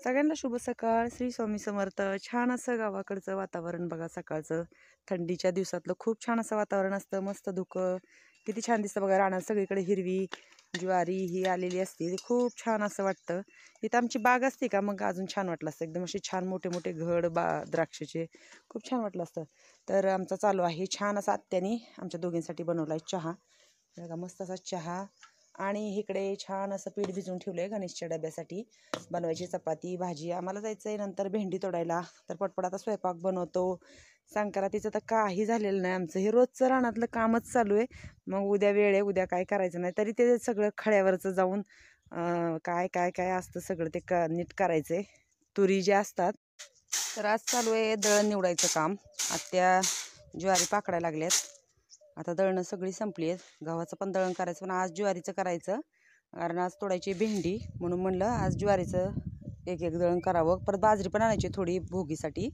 सगळ्यांना शुभ सकाळ. श्री स्वामी समर्थ. छान असं गावाकडचं वातावरण बघा सकाळचं. थंडीच्या दिवसातलं खूप छान असं वातावरण असतं. मस्त धुकं किती छान दिसतं बघा. रानात सगळीकडे हिरवी ज्वारी ही आलेली असते. ते खूप छान असं वाटतं. इथं आमची बाग असते का मग अजून छान वाटलं असतं. एकदम असे छान मोठे मोठे घड द्राक्षाचे खूप छान वाटलं असतं. तर आमचा चालू आहे छान असा आत्याने आमच्या दोघींसाठी बनवला आहे चहा. बघा मस्त असा चहा. आणि इकडे छान असं पीठ भिजवून ठेवलं आहे गणेशच्या डब्यासाठी बनवायची चपाती भाजी. आम्हाला जायचं आहे नंतर भेंडी तोडायला. तर पटपट आता स्वयंपाक बनवतो. संक्रांतीचं तर काही झालेलं नाही आमचं. हे रोजचं रानातलं कामच चालू आहे. मग उद्या वेळ आहे, उद्या काय करायचं नाही तरी ते सगळं खळ्यावरचं जाऊन काय काय काय असतं सगळं ते नीट करायचं आहे. तुरी ज्या असतात. तर आज चालू आहे दळण निवडायचं काम. आत्या ज्वारी पाकडायला लागल्यात. आता दळणं सगळी संपली आहेत. गव्हाचं पण दळण करायचं पण आज ज्वारीचं करायचं कारण आज तोडायची भेंडी म्हणून म्हणलं आज ज्वारीचं एक एक दळण करावं. परत बाजरी पण आणायची थोडी भोगीसाठी.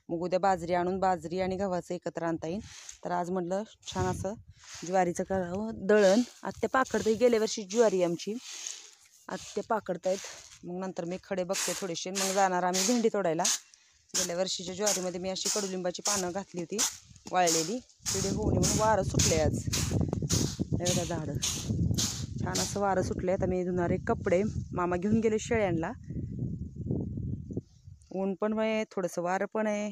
मग उद्या बाजरी आणून बाजरी आणि गव्हाचं एकत्र आणता येईल. तर आज म्हटलं छान असं ज्वारीचं करावं दळण. आत्या पाकडते. गेल्या वर्षी ज्वारी आमची आत्या पाकडतायत. मग नंतर मी खडे बघते थोडेसे. मग जाणार आम्ही भेंडी तोडायला. गेल्या वर्षीच्या ज्वारीमध्ये मी अशी कडुलिंबाची पानं घातली होती वाळलेली. पिढे होऊ नये म्हणून वारं सुटले आज. एवढं झाडं छान असं वारं सुटले. आता मी धुणारे कपडे. मामा घेऊन गेले शेळ्यांना. ऊन पण आहे थोडंसं वारं पण आहे.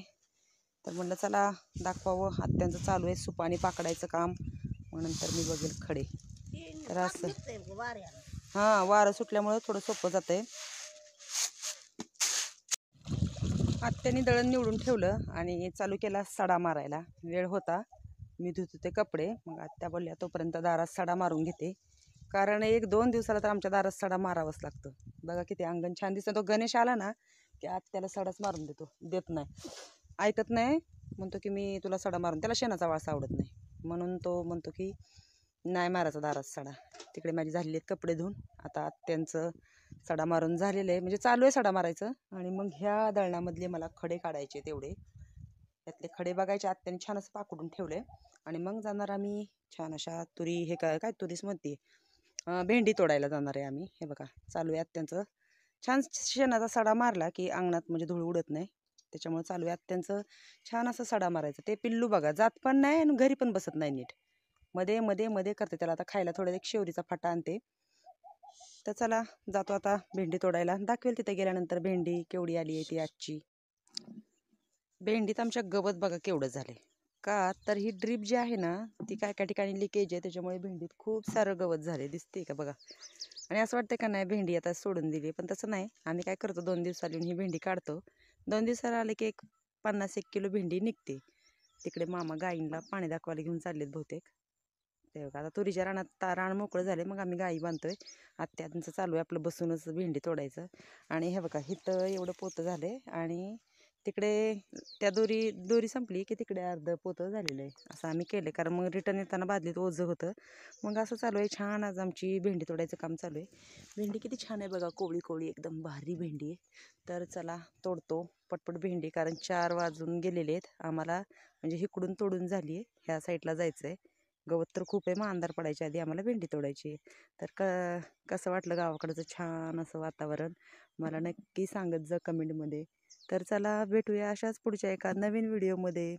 तर म्हणलं चला दाखवावं. आत्यांचं चालू आहे सुपाणी पाकडायचं काम. मग नंतर मी बघेल खडे. तर असं हां वारं सुटल्यामुळं थोडं सोपं जातं आहे. आत्याने दळण निवडून ठेवलं आणि चालू केला सडा मारायला. वेळ होता. मी धुत होते कपडे. मग आत्या बोलल्या तोपर्यंत दारात सडा मारून घेते. कारण 1-2 दिवसाला तर आमच्या दारात सडा मारावाच लागतं. बघा किती अंगण छान दिसतं. तो गणेश आला ना की आत्याला सडाच मारून देत नाही. ऐकत नाही. म्हणतो की मी तुला सडा मारून. त्याला शेणाचा वास आवडत नाही म्हणून तो म्हणतो की नाही मारायचा दारात सडा. तिकडे माझी झालेली आहेत कपडे धुवून. आता आत्यांचं सडा मारून झालेलं आहे म्हणजे चालू आहे सडा मारायचं. आणि मग ह्या दळणामधले मला खडे काढायचे तेवढे. त्यातले खडे बघायचे. आत्याने छान असं पाकडून ठेवले. आणि मग जाणार आम्ही छान अशा तुरी हे काय तुरीच म्हणते भेंडी तोडायला जाणार आहे आम्ही. हे बघा चालू आहे आत्यांचं छान. शेणाचा सडा मारला की अंगणात म्हणजे धूळ उडत नाही. त्याच्यामुळे चालू आहे आत्यांचं छान असं सडा मारायचं. ते पिल्लू बघा जात पण नाही आणि घरी पण बसत नाही नीट. मध्ये मध्ये मध्ये करते. त्याला आता खायला थोडं एक शेवरीचा फाटा आणते. तर चला जातो आता भेंडी तोडायला. दाखवेल तिथे गेल्यानंतर भेंडी केवढी आली आहे ती आजची. भेंडीत आमच्या गवत बघा केवढं झाले का. तर ही ड्रीप जी आहे ना ती काय काय ठिकाणी लिकेज आहे. त्याच्यामुळे भेंडीत खूप सारं गवत झाले दिसते का बघा. आणि असं वाटतं का नाही भेंडी आता सोडून दिली पण तसं नाही. आम्ही काय करतो 2 दिवसाला येऊन ही भेंडी काढतो. 2 दिवसाला आले की 50-1 किलो भेंडी निघते. तिकडे मामा गाईंना पाणी दाखवायला घेऊन चाललेत बहुतेक. ते बघा आता तुरीच्या रानात रान मोकळं झाले. मग आम्ही गाई बांधतोय. आत्यांचं चालू आहे आपलं बसूनच भेंडी तोडायचं. आणि हे बघा इथं एवढं पोतं झालंय आणि तिकडे त्या दोरी संपली की तिकडे अर्ध पोतं झालेलं आहे. असं आम्ही केलं कारण मग रिटर्न येताना बादलीत ओझं होतं. मग असं चालू आहे छान. आज आमची भेंडी तोडायचं काम चालू आहे. भेंडी किती छान आहे बघा. कोवळी कोवळी एकदम भारी भेंडी आहे. तर चला तोडतो पटपट भेंडी. कारण 4 वाजून गेलेले आहेत आम्हाला. म्हणजे इकडून तोडून झाली आहे. ह्या साईडला जायचं आहे. गवत तर खूप आहे. मग अंधार पडायच्या आधी आम्हाला भेंडी तोडायची आहे. तर कसं वाटलं गावाकडचं छान असं वातावरण मला नक्की सांगत जा कमेंटमध्ये. तर चला भेटूया अशाच पुढच्या एका नवीन व्हिडिओमध्ये.